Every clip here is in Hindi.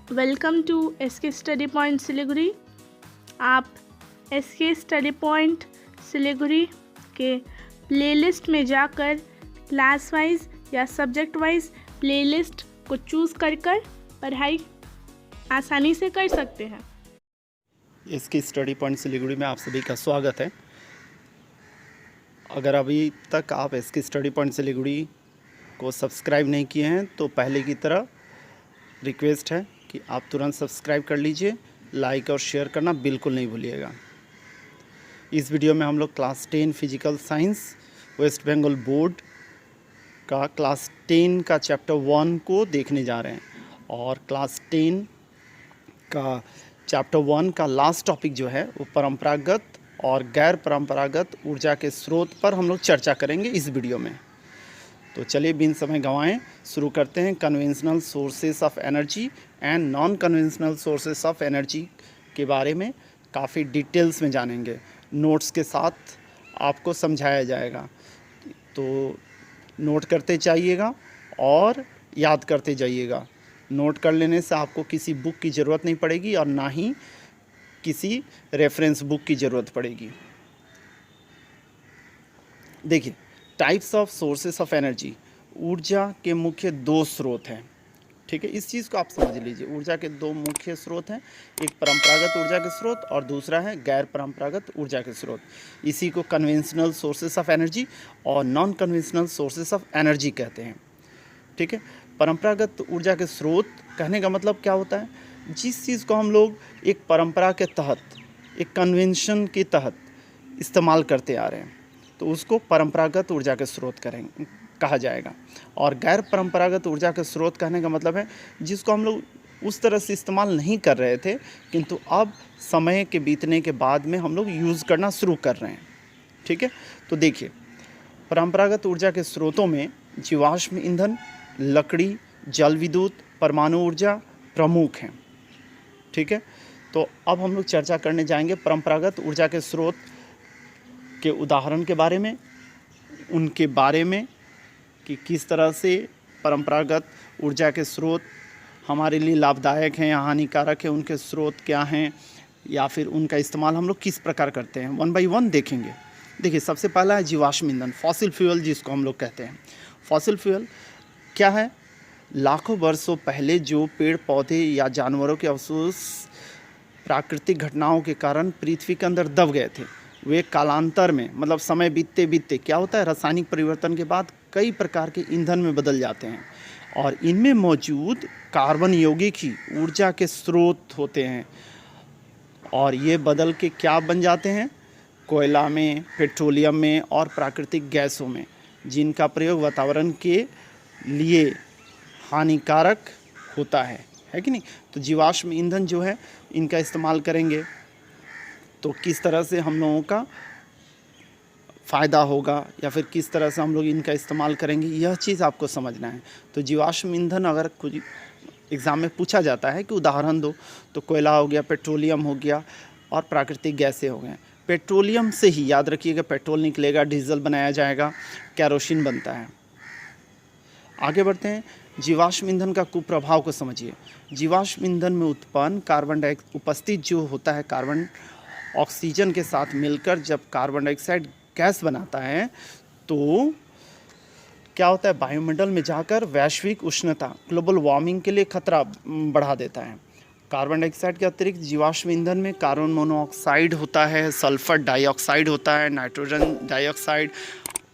Welcome to SK study point Siliguri. आप एसके स्टडी पॉइंट सिलीगुड़ी के प्लेलिस्ट में जाकर क्लास वाइज या सब्जेक्ट वाइज प्लेलिस्ट को चूज़ कर पढ़ाई आसानी से कर सकते हैं। इसकी स्टडी पॉइंट सिलीगुड़ी में आप सभी का स्वागत है। अगर अभी तक आप इसकी स्टडी पॉइंट सिलीगुड़ी को सब्सक्राइब नहीं किए हैं तो पहले की तरह रिक्वेस्ट है कि आप तुरंत सब्सक्राइब कर लीजिए। लाइक और शेयर करना बिल्कुल नहीं भूलिएगा। इस वीडियो में हम लोग class 10 physical science West Bengal board का क्लास 10 का चैप्टर 1 को देखने जा रहे हैं और क्लास 10 का चैप्टर 1 का लास्ट टॉपिक जो है वो परंपरागत और गैर परंपरागत ऊर्जा के स्रोत पर हम लोग चर्चा करेंगे इस वीडियो में। तो चलिए बिन समय गंवाएं शुरू करते हैं। Conventional sources of energy and non conventional sources of energy के बारे में काफ़ी डिटेल्स में जानेंगे। नोट्स के साथ आपको समझाया जाएगा, तो नोट करते जाइएगा और याद करते जाइएगा। नोट कर लेने से आपको किसी बुक की ज़रूरत नहीं पड़ेगी और ना ही किसी रेफरेंस बुक की ज़रूरत पड़ेगी। देखिए, types of sources of energy. ऊर्जा के मुख्य दो स्रोत हैं, ठीक है। इस चीज़ को आप समझ लीजिए। ऊर्जा के दो मुख्य स्रोत हैं, एक परंपरागत ऊर्जा के स्रोत और दूसरा है गैर परंपरागत ऊर्जा के स्रोत। इसी को कन्वेंशनल सोर्सेस ऑफ एनर्जी और non conventional sources of energy कहते हैं, ठीक है। परंपरागत ऊर्जा के स्रोत कहने का मतलब क्या होता है? जिस चीज़ को हम लोग एक परंपरा के तहत, एक कन्वेंशन के तहत इस्तेमाल करते आ रहे हैं, तो उसको परंपरागत ऊर्जा के स्रोत कहा जाएगा। और गैर परंपरागत ऊर्जा के स्रोत कहने का मतलब है जिसको हम लोग उस तरह से इस्तेमाल नहीं कर रहे थे, किंतु अब समय के बीतने के बाद में हम लोग यूज़ करना शुरू कर रहे हैं, ठीक है। तो देखिए, परंपरागत ऊर्जा के स्रोतों में जीवाश्म ईंधन, लकड़ी, जल विद्युत, परमाणु ऊर्जा प्रमुख हैं, ठीक है। तो अब हम लोग चर्चा करने जाएंगे परंपरागत ऊर्जा के स्रोत के उदाहरण के बारे में, उनके बारे में कि किस तरह से परंपरागत ऊर्जा के स्रोत हमारे लिए लाभदायक हैं या हानिकारक है, उनके स्रोत क्या हैं या फिर उनका इस्तेमाल हम लोग किस प्रकार करते हैं। 1 बाय 1 देखेंगे। देखिए, सबसे पहला है जीवाश्म ईंधन, फॉसिल फ्यूल जिसको हम लोग कहते हैं। फॉसिल फ्यूल क्या है? लाखों वर्षों पहले जो पेड़ पौधे या जानवरों के अवशेष प्राकृतिक घटनाओं के कारण पृथ्वी के अंदर दब गए थे, वे कालांतर में, मतलब समय बीतते बीतते क्या होता है, रासायनिक परिवर्तन के बाद कई प्रकार के ईंधन में बदल जाते हैं और इनमें मौजूद कार्बन यौगिक ही ऊर्जा के स्रोत होते हैं। और ये बदल के क्या बन जाते हैं? कोयला में, पेट्रोलियम में और प्राकृतिक गैसों में, जिनका प्रयोग वातावरण के लिए हानिकारक होता है कि नहीं। तो जीवाश्म ईंधन जो है इनका इस्तेमाल करेंगे तो किस तरह से हम लोगों का फ़ायदा होगा या फिर किस तरह से हम लोग इनका इस्तेमाल करेंगे, यह चीज़ आपको समझना है। तो जीवाश्म ईंधन अगर कुछ एग्ज़ाम में पूछा जाता है कि उदाहरण दो, तो कोयला हो गया, पेट्रोलियम हो गया और प्राकृतिक गैसें हो गए। पेट्रोलियम से ही याद रखिएगा पेट्रोल निकलेगा, डीजल बनाया जाएगा, केरोसिन बनता है। आगे बढ़ते हैं। जीवाश्म ईंधन का कुप्रभाव को समझिए। जीवाश्म ईंधन में उत्पन्न कार्बन डाइऑक्साइड उपस्थित जो होता है, कार्बन ऑक्सीजन के साथ मिलकर जब कार्बन डाइऑक्साइड गैस बनाता है तो क्या होता है, वायुमंडल में जाकर वैश्विक उष्णता, ग्लोबल वार्मिंग के लिए खतरा बढ़ा देता है। कार्बन डाइऑक्साइड के अतिरिक्त जीवाश्म ईंधन में कार्बन मोनोऑक्साइड होता है, सल्फर डाइऑक्साइड होता है, नाइट्रोजन डाइऑक्साइड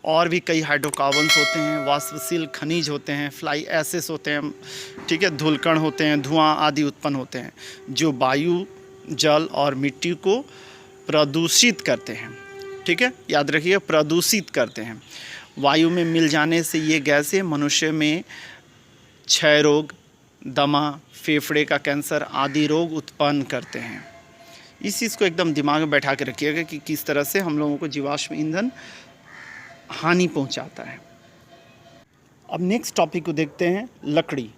और भी कई हाइड्रोकार्बन्स होते हैं, वाष्पशील खनिज होते हैं, फ्लाई एसिड्स होते हैं, ठीक है, धूलकण होते हैं, धुआं आदि उत्पन्न होते हैं जो वायु, जल और मिट्टी को प्रदूषित करते हैं, ठीक है। याद रखिए, प्रदूषित करते हैं। वायु में मिल जाने से ये गैसें मनुष्य में क्षय रोग, दमा, फेफड़े का कैंसर आदि रोग उत्पन्न करते हैं। इस चीज़ को एकदम दिमाग में बैठा के रखिएगा कि किस तरह से हम लोगों को जीवाश्म ईंधन हानि पहुंचाता है। अब नेक्स्ट टॉपिक को देखते हैं, लकड़ी।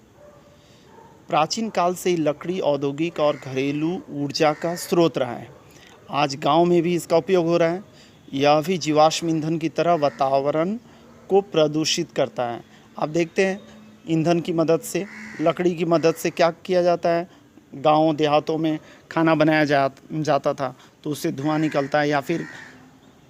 प्राचीन काल से ही लकड़ी औद्योगिक और घरेलू ऊर्जा का स्रोत रहा है। आज गांव में भी इसका उपयोग हो रहा है। यह भी जीवाश्म ईंधन की तरह वातावरण को प्रदूषित करता है। आप देखते हैं ईंधन की मदद से, लकड़ी की मदद से क्या किया जाता है, गाँव देहातों में खाना बनाया जाता था तो उससे धुआं निकलता है, या फिर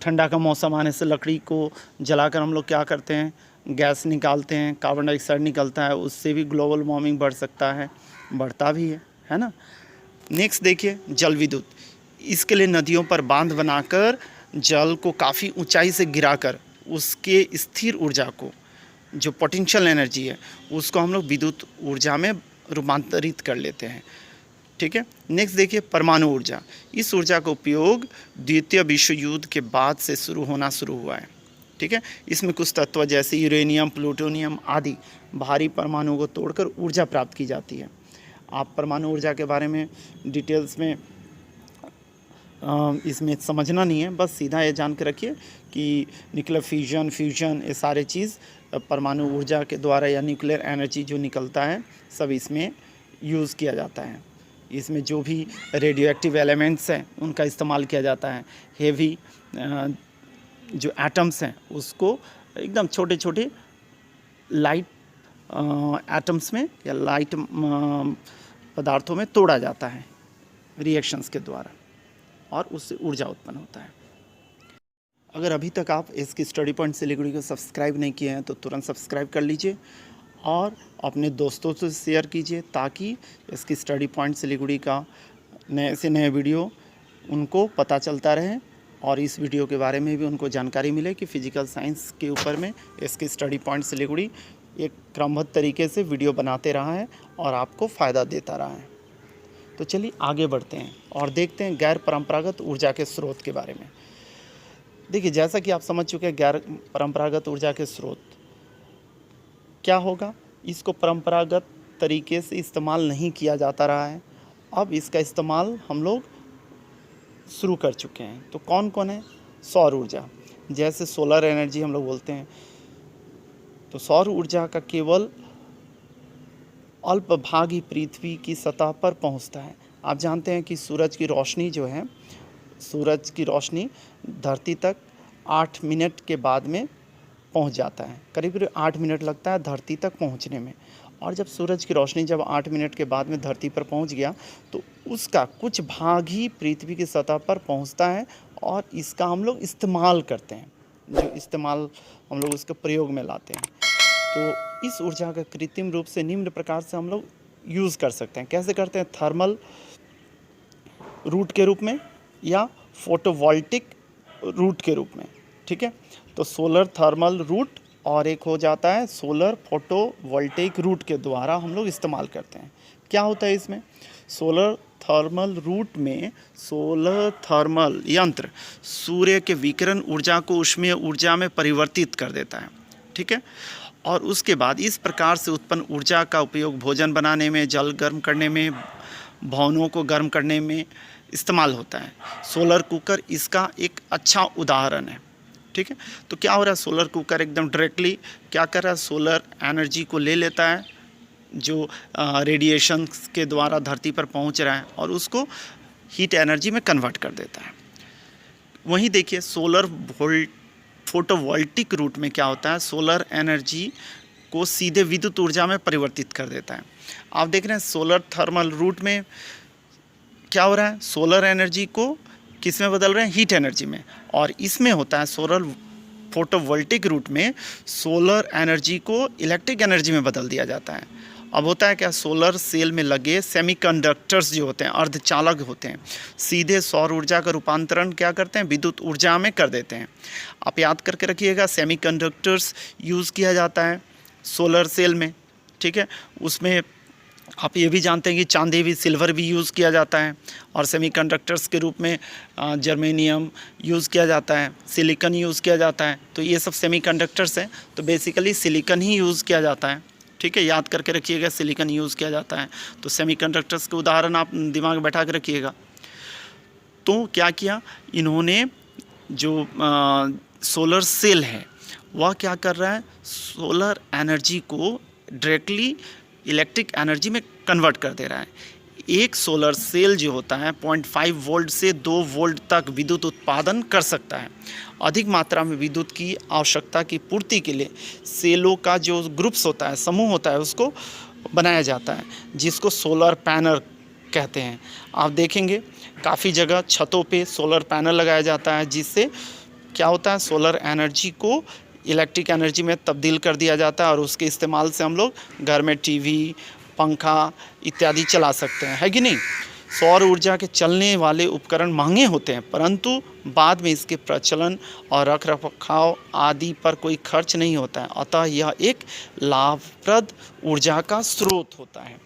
ठंडा का मौसम आने से लकड़ी को जलाकर हम लोग क्या करते हैं, गैस निकालते हैं, कार्बन डाइऑक्साइड निकलता है, उससे भी ग्लोबल वार्मिंग बढ़ सकता है, बढ़ता भी है ना। नेक्स्ट देखिए जल विद्युत। इसके लिए नदियों पर बांध बनाकर जल को काफ़ी ऊंचाई से गिराकर उसके स्थिर ऊर्जा को, जो पोटेंशियल एनर्जी है, उसको हम लोग विद्युत ऊर्जा में रूपांतरित कर लेते हैं। ठीक है। नेक्स्ट देखिए परमाणु ऊर्जा। इस ऊर्जा का उपयोग द्वितीय विश्व युद्ध के बाद से शुरू हुआ है। ठीक है। इसमें कुछ तत्व जैसे यूरेनियम, प्लूटोनियम आदि भारी परमाणुओं को तोड़कर ऊर्जा प्राप्त की जाती है। आप परमाणु ऊर्जा के बारे में डिटेल्स में इसमें समझना नहीं है, बस सीधा ये जान के रखिए कि न्यूक्लियर फ्यूजन ये सारे चीज़ परमाणु ऊर्जा के द्वारा या न्यूक्लियर एनर्जी जो निकलता है सब इसमें यूज़ किया जाता है। इसमें जो भी रेडियो एक्टिव एलिमेंट्स हैं उनका इस्तेमाल किया जाता है। हेवी जो एटम्स हैं उसको एकदम छोटे छोटे लाइट एटम्स में या लाइट पदार्थों में तोड़ा जाता है रिएक्शंस के द्वारा, और उससे ऊर्जा उत्पन्न होता है। अगर अभी तक आप इसकी स्टडी पॉइंट सिलीगुड़ी को सब्सक्राइब नहीं किए हैं तो तुरंत सब्सक्राइब कर लीजिए और अपने दोस्तों से शेयर कीजिए, ताकि इसकी स्टडी पॉइंट सिलीगुड़ी का नए से नए वीडियो उनको पता चलता रहे, और इस वीडियो के बारे में भी उनको जानकारी मिले कि फ़िज़िकल साइंस के ऊपर में इसकी स्टडी पॉइंट सिलीगुड़ी एक क्रमबद्ध तरीके से वीडियो बनाते रहा है और आपको फ़ायदा देता रहा है। तो चलिए आगे बढ़ते हैं और देखते हैं गैर परंपरागत ऊर्जा के स्रोत के बारे में। देखिए, जैसा कि आप समझ चुके हैं गैर परंपरागत ऊर्जा के स्रोत क्या होगा। इसको परंपरागत तरीके से इस्तेमाल नहीं किया जाता रहा है, अब इसका इस्तेमाल हम लोग शुरू कर चुके हैं। तो कौन कौन है? सौर ऊर्जा, जैसे सोलर एनर्जी हम लोग बोलते हैं। तो सौर ऊर्जा का केवल अल्प भाग ही पृथ्वी की सतह पर पहुंचता है। आप जानते हैं कि सूरज की रोशनी जो है, सूरज की रोशनी धरती तक 8 मिनट के बाद में पहुंच जाता है। करीब 8 मिनट लगता है धरती तक पहुंचने में, और जब सूरज की रोशनी जब 8 मिनट के बाद में धरती पर पहुंच गया तो उसका कुछ भाग ही पृथ्वी की सतह पर पहुंचता है, और इसका हम लोग इस्तेमाल करते हैं, जो इस्तेमाल हम लोग उसके प्रयोग में लाते हैं। तो इस ऊर्जा का कृत्रिम रूप से निम्न प्रकार से हम लोग यूज़ कर सकते हैं। कैसे करते हैं? थर्मल रूट के रूप में या फोटोवोल्टिक रूट के रूप में। ठीक है। तो सोलर थर्मल रूट और एक हो जाता है सोलर फोटोवोल्टिक रूट के द्वारा हम लोग इस्तेमाल करते हैं। क्या होता है इसमें? सोलर थर्मल रूट में सोलर थर्मल यंत्र सूर्य के विकिरण ऊर्जा को ऊष्मीय ऊर्जा में परिवर्तित कर देता है। ठीक है। और उसके बाद इस प्रकार से उत्पन्न ऊर्जा का उपयोग भोजन बनाने में, जल गर्म करने में, भवनों को गर्म करने में इस्तेमाल होता है। सोलर कुकर इसका एक अच्छा उदाहरण है। ठीक है। तो क्या हो रहा है? सोलर कुकर एकदम डायरेक्टली क्या कर रहा है? सोलर एनर्जी को ले लेता है जो रेडिएशन के द्वारा धरती पर पहुंच रहा है, और उसको हीट एनर्जी में कन्वर्ट कर देता है। वहीं देखिए सोलर फोटोवोल्टिक रूट में क्या होता है? सोलर एनर्जी को सीधे विद्युत ऊर्जा में परिवर्तित कर देता है। आप देख रहे हैं सोलर थर्मल रूट में क्या हो रहा है? सोलर एनर्जी को किस में बदल रहे हैं? हीट एनर्जी में। और इसमें होता है सोलर फोटोवोल्टिक रूट में सोलर एनर्जी को इलेक्ट्रिक एनर्जी में बदल दिया जाता है। अब होता है क्या? सोलर सेल में लगे सेमीकंडक्टर्स जो होते हैं, अर्धचालक होते हैं, सीधे सौर ऊर्जा का रूपांतरण क्या करते हैं? विद्युत ऊर्जा में कर देते हैं। आप याद करके रखिएगा, सेमीकंडक्टर्स यूज़ किया जाता है सोलर सेल में। ठीक है। उसमें आप ये भी जानते हैं कि चांदी भी, सिल्वर भी यूज़ किया जाता है, और सेमीकंडक्टर्स के रूप में जर्मेनियम यूज़ किया जाता है, सिलिकॉन यूज़ किया जाता है। तो ये सब सेमीकंडक्टर्स हैं, तो बेसिकली सिलिकॉन ही यूज़ किया जाता है। ठीक है। याद करके रखिएगा, सिलिकॉन यूज़ किया जाता है। तो सेमीकंडक्टर्स के उदाहरण आप दिमाग में बैठा के रखिएगा। तो क्या किया इन्होंने? जो सोलर सेल है वह क्या कर रहा है? सोलर एनर्जी को डायरेक्टली इलेक्ट्रिक एनर्जी में कन्वर्ट कर दे रहा है। एक सोलर सेल जो होता है 0.5 वोल्ट से 2 वोल्ट तक विद्युत उत्पादन कर सकता है। अधिक मात्रा में विद्युत की आवश्यकता की पूर्ति के लिए सेलों का जो ग्रुप्स होता है, समूह होता है, उसको बनाया जाता है, जिसको सोलर पैनल कहते हैं। आप देखेंगे काफ़ी जगह छतों पे सोलर पैनल लगाया जाता है, जिससे क्या होता है, सोलर एनर्जी को इलेक्ट्रिक एनर्जी में तब्दील कर दिया जाता है और उसके इस्तेमाल से हम लोग घर में टीवी, पंखा इत्यादि चला सकते हैं, है कि नहीं। सौर ऊर्जा के चलने वाले उपकरण महंगे होते हैं, परंतु बाद में इसके प्रचलन और रखरखाव आदि पर कोई खर्च नहीं होता है, अतः यह एक लाभप्रद ऊर्जा का स्रोत होता है।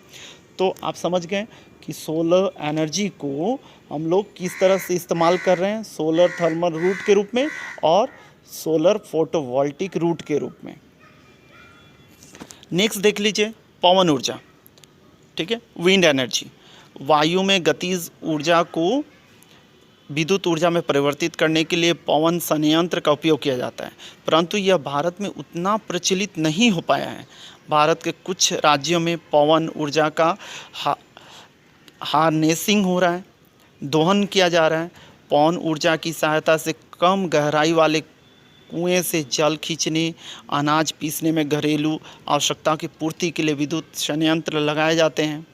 तो आप समझ गए कि सोलर एनर्जी को हम लोग किस तरह से इस्तेमाल कर रहे हैं, सोलर थर्मल रूट के रूप में और सोलर फोटोवोल्टिक रूट के रूप में। नेक्स्ट देख लीजिए पवन ऊर्जा, ठीक है, विंड एनर्जी। वायु में गतिज ऊर्जा को विद्युत ऊर्जा में परिवर्तित करने के लिए पवन संयंत्र का उपयोग किया जाता है, परंतु यह भारत में उतना प्रचलित नहीं हो पाया है। भारत के कुछ राज्यों में पवन ऊर्जा का हार्नेसिंग हो रहा है, दोहन किया जा रहा है। पवन ऊर्जा की सहायता से कम गहराई वाले कुएं से जल खींचने, अनाज पीसने में घरेलू आवश्यकता की पूर्ति के लिए विद्युत संयंत्र लगाए जाते हैं।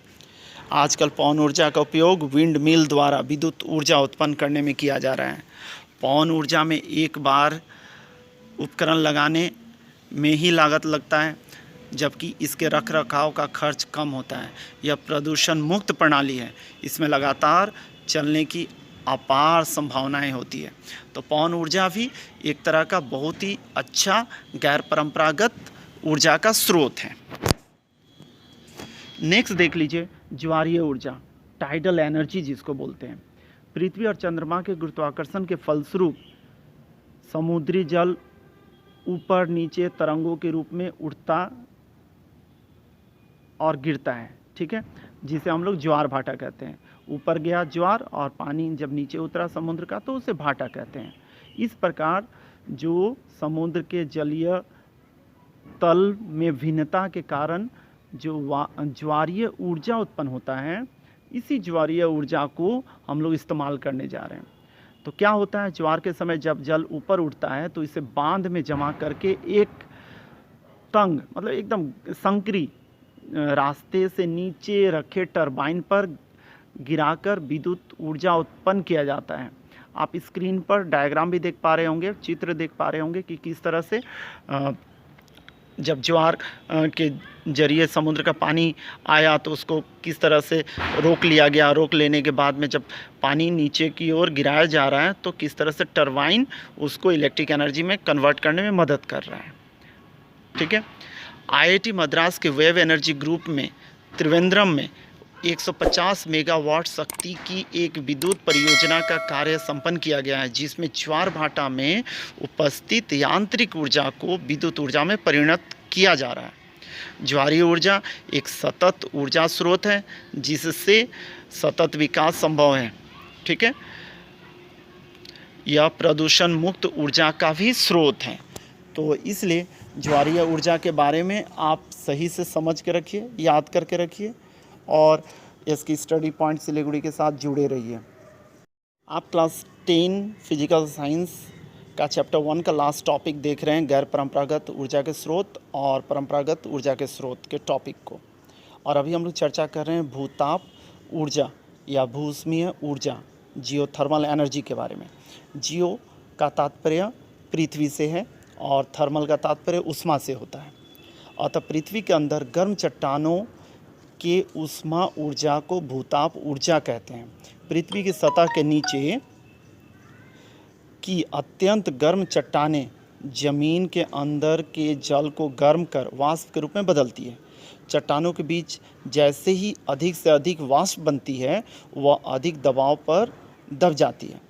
आजकल पवन ऊर्जा का उपयोग विंड मिल द्वारा विद्युत ऊर्जा उत्पन्न करने में किया जा रहा है। पवन ऊर्जा में एक बार उपकरण लगाने में ही लागत लगता है, जबकि इसके रखरखाव का खर्च कम होता है। यह प्रदूषण मुक्त प्रणाली है, इसमें लगातार चलने की अपार संभावनाएं होती है। तो पवन ऊर्जा भी एक तरह का बहुत ही अच्छा गैर परंपरागत ऊर्जा का स्रोत है। नेक्स्ट देख लीजिए ज्वारीय ऊर्जा, टाइडल एनर्जी जिसको बोलते हैं। पृथ्वी और चंद्रमा के गुरुत्वाकर्षण के फलस्वरूप समुद्री जल ऊपर नीचे तरंगों के रूप में उठता और गिरता है, ठीक है, जिसे हम लोग ज्वार भाटा कहते हैं। ऊपर गया ज्वार और पानी जब नीचे उतरा समुद्र का तो उसे भाटा कहते हैं। इस प्रकार जो समुद्र के जलीय तल में भिन्नता के कारण जो ज्वारीय ऊर्जा उत्पन्न होता है, इसी ज्वारीय ऊर्जा को हम लोग इस्तेमाल करने जा रहे हैं। तो क्या होता है, ज्वार के समय जब जल ऊपर उठता है तो इसे बांध में जमा करके एक तंग मतलब एकदम संकरी रास्ते से नीचे रखे टरबाइन पर गिराकर विद्युत ऊर्जा उत्पन्न किया जाता है। आप स्क्रीन पर डायग्राम भी देख पा रहे होंगे, चित्र देख पा रहे होंगे कि किस तरह से जब ज्वार के जरिए समुद्र का पानी आया तो उसको किस तरह से रोक लिया गया। रोक लेने के बाद में जब पानी नीचे की ओर गिराया जा रहा है तो किस तरह से टरबाइन उसको इलेक्ट्रिक एनर्जी में कन्वर्ट करने में मदद कर रहा है, ठीक है। आईआईटी मद्रास के वेव एनर्जी ग्रुप में त्रिवेंद्रम में 150 मेगावाट शक्ति की एक विद्युत परियोजना का कार्य संपन्न किया गया है, जिसमें ज्वार भाटा में उपस्थित यांत्रिक ऊर्जा को विद्युत ऊर्जा में परिणत किया जा रहा है। ज्वारीय ऊर्जा एक सतत ऊर्जा स्रोत है, जिससे सतत विकास संभव है, ठीक है। यह प्रदूषण मुक्त ऊर्जा का भी स्रोत है। तो इसलिए ज्वारीय ऊर्जा के बारे में आप सही से समझ के रखिए, याद करके रखिए और इसकी स्टडी पॉइंट सिलीगुड़ी के साथ जुड़े रहिए। आप क्लास 10 फिजिकल साइंस का चैप्टर 1 का लास्ट टॉपिक देख रहे हैं, गैर परंपरागत ऊर्जा के स्रोत और परंपरागत ऊर्जा के स्रोत के टॉपिक को। और अभी हम लोग चर्चा कर रहे हैं भूताप ऊर्जा या भूस्मीय ऊर्जा, जियोथर्मल एनर्जी के बारे में। जियो का तात्पर्य पृथ्वी से है और थर्मल का तात्पर्य उष्मा से होता है। अतः पृथ्वी के अंदर गर्म चट्टानों के उष्मा ऊर्जा को भूताप ऊर्जा कहते हैं। पृथ्वी की सतह के नीचे की अत्यंत गर्म चट्टानें जमीन के अंदर के जल को गर्म कर वाष्प के रूप में बदलती है। चट्टानों के बीच जैसे ही अधिक से अधिक वाष्प बनती है, वह अधिक दबाव पर दब जाती है।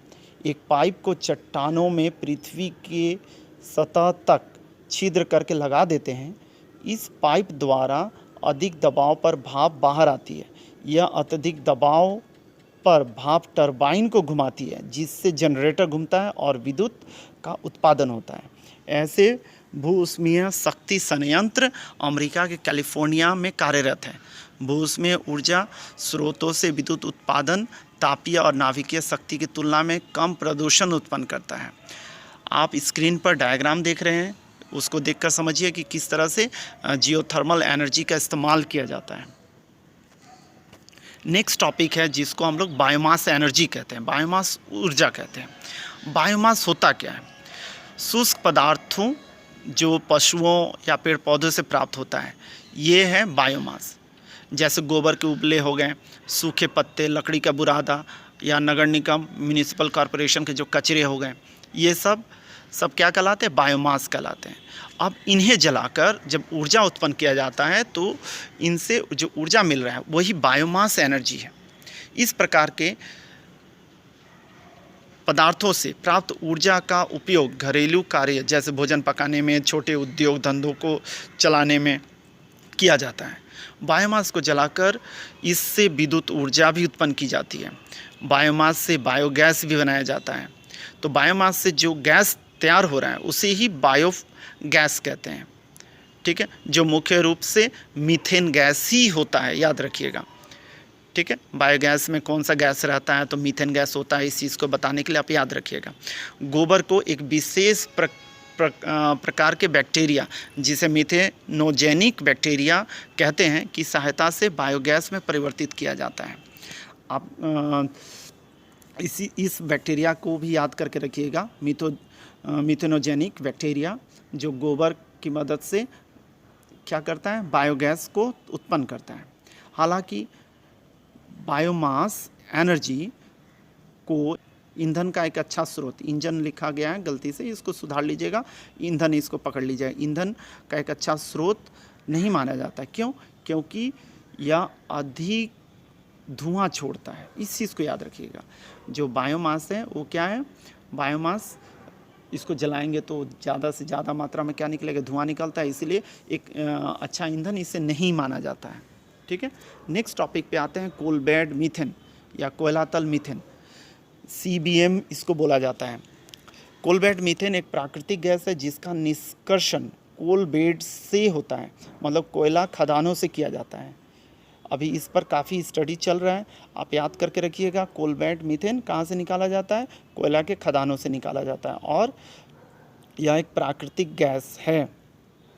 एक पाइप को चट्टानों में पृथ्वी के सतह तक छिद्र करके लगा देते हैं। इस पाइप द्वारा अधिक दबाव पर भाप बाहर आती है। यह अत्यधिक दबाव पर भाप टरबाइन को घुमाती है, जिससे जनरेटर घूमता है और विद्युत का उत्पादन होता है। ऐसे भूउष्मीय शक्ति संयंत्र अमेरिका के कैलिफोर्निया में कार्यरत है। भूउष्मीय ऊर्जा स्रोतों से विद्युत उत्पादन तापीय और नाभिकीय शक्ति की तुलना में कम प्रदूषण उत्पन्न करता है। आप स्क्रीन पर डायग्राम देख रहे हैं, उसको देखकर समझिए कि किस तरह से जियोथर्मल एनर्जी का इस्तेमाल किया जाता है। नेक्स्ट टॉपिक है जिसको हम लोग बायोमास एनर्जी कहते हैं, बायोमास ऊर्जा कहते हैं। बायोमास होता क्या है? शुष्क पदार्थों जो पशुओं या पेड़ पौधों से प्राप्त होता है, ये है बायोमास। जैसे गोबर के उपले हो गए, सूखे पत्ते, लकड़ी का बुरादा या नगर निगम म्यूनिसिपल कॉरपोरेशन के जो कचरे हो गए, ये सब क्या कहलाते हैं? बायोमास कहलाते हैं। अब इन्हें जलाकर जब ऊर्जा उत्पन्न किया जाता है तो इनसे जो ऊर्जा मिल रहा है वही बायोमास एनर्जी है। इस प्रकार के पदार्थों से प्राप्त ऊर्जा का उपयोग घरेलू कार्य जैसे भोजन पकाने में, छोटे उद्योग धंधों को चलाने में किया जाता है। बायोमास को जलाकर इससे विद्युत ऊर्जा भी उत्पन्न की जाती है। बायोमास से बायोगैस भी बनाया जाता है। तो बायोमास से जो गैस तैयार हो रहा है उसे ही बायोगैस कहते हैं, ठीक है, जो मुख्य रूप से मीथेन गैस ही होता है, याद रखिएगा, ठीक है। बायोगैस में कौन सा गैस रहता है? तो मीथेन गैस होता है। इस चीज़ को बताने के लिए आप याद रखिएगा। गोबर को एक विशेष प्रकार के बैक्टीरिया जिसे मीथेनोजेनिक बैक्टीरिया कहते हैं की सहायता से बायोगैस में परिवर्तित किया जाता है। आप इस बैक्टीरिया को भी याद करके रखिएगा, मीथेनोजेनिक बैक्टीरिया, जो गोबर की मदद से क्या करता है? बायोगैस को उत्पन्न करता है। हालांकि बायोमास एनर्जी को ईंधन का एक अच्छा स्रोत, इंजन लिखा गया है गलती से, इसको सुधार लीजिएगा, ईंधन इसको पकड़ लीजिएगा, ईंधन का एक अच्छा स्रोत नहीं माना जाता। क्यों? क्योंकि यह अधिक धुआं छोड़ता है। इस चीज़ को याद रखिएगा। जो बायोमास है वो क्या है? बायोमास, इसको जलाएंगे तो ज़्यादा से ज़्यादा मात्रा में क्या निकलेगा? धुआं निकलता है, इसलिए एक अच्छा ईंधन इसे नहीं माना जाता है, ठीक है। नेक्स्ट टॉपिक पे आते हैं, कोल बेड मीथेन या कोयला तल मीथेन, CBM इसको बोला जाता है। कोल बेड मीथेन एक प्राकृतिक गैस है जिसका निष्कर्षण कोल बेड से होता है, मतलब कोयला खदानों से किया जाता है। अभी इस पर काफ़ी स्टडी चल रहा है, आप याद करके रखिएगा। कोल बेड मीथेन कहाँ से निकाला जाता है? कोयला के खदानों से निकाला जाता है और यह एक प्राकृतिक गैस है।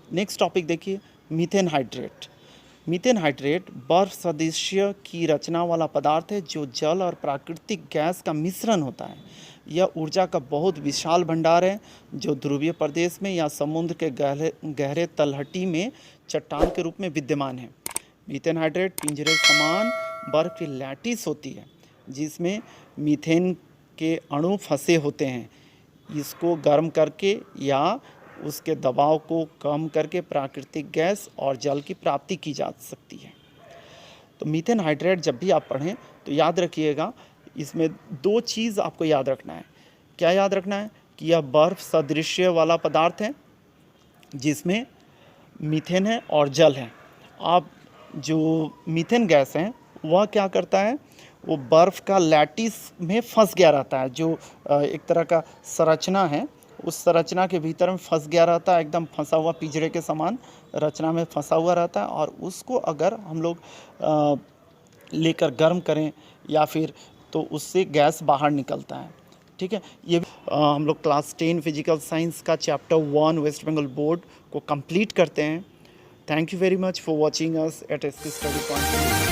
नेक्स्ट टॉपिक देखिए, मीथेन हाइड्रेट। मीथेन हाइड्रेट बर्फ सदृश्य की रचना वाला पदार्थ है जो जल और प्राकृतिक गैस का मिश्रण होता है। यह ऊर्जा का बहुत विशाल भंडार है जो ध्रुवीय प्रदेश में या समुद्र के गहरे तलहटी में चट्टान के रूप में विद्यमान है। मीथेन हाइड्रेट पिंजरे समान बर्फ की लैटिस होती है जिसमें मीथेन के अणु फंसे होते हैं। इसको गर्म करके या उसके दबाव को कम करके प्राकृतिक गैस और जल की प्राप्ति की जा सकती है। तो मीथेन हाइड्रेट जब भी आप पढ़ें तो याद रखिएगा, इसमें दो चीज़ आपको याद रखना है। क्या याद रखना है? कि यह बर्फ सदृश्य वाला पदार्थ है जिसमें मीथेन है और जल है। आप जो मीथेन गैस है वह क्या करता है? वो बर्फ़ का लैटिस में फंस गया रहता है, जो एक तरह का संरचना है, उस संरचना के भीतर में फंस गया रहता है, एकदम फंसा हुआ पिंजरे के समान रचना में फंसा हुआ रहता है। और उसको अगर हम लोग लेकर गर्म करें या फिर तो उससे गैस बाहर निकलता है, ठीक है। ये हम लोग क्लास 10 फिजिकल साइंस का चैप्टर 1 वेस्ट बंगाल बोर्ड को कंप्लीट करते हैं। Thank you very much for watching us at SK study point.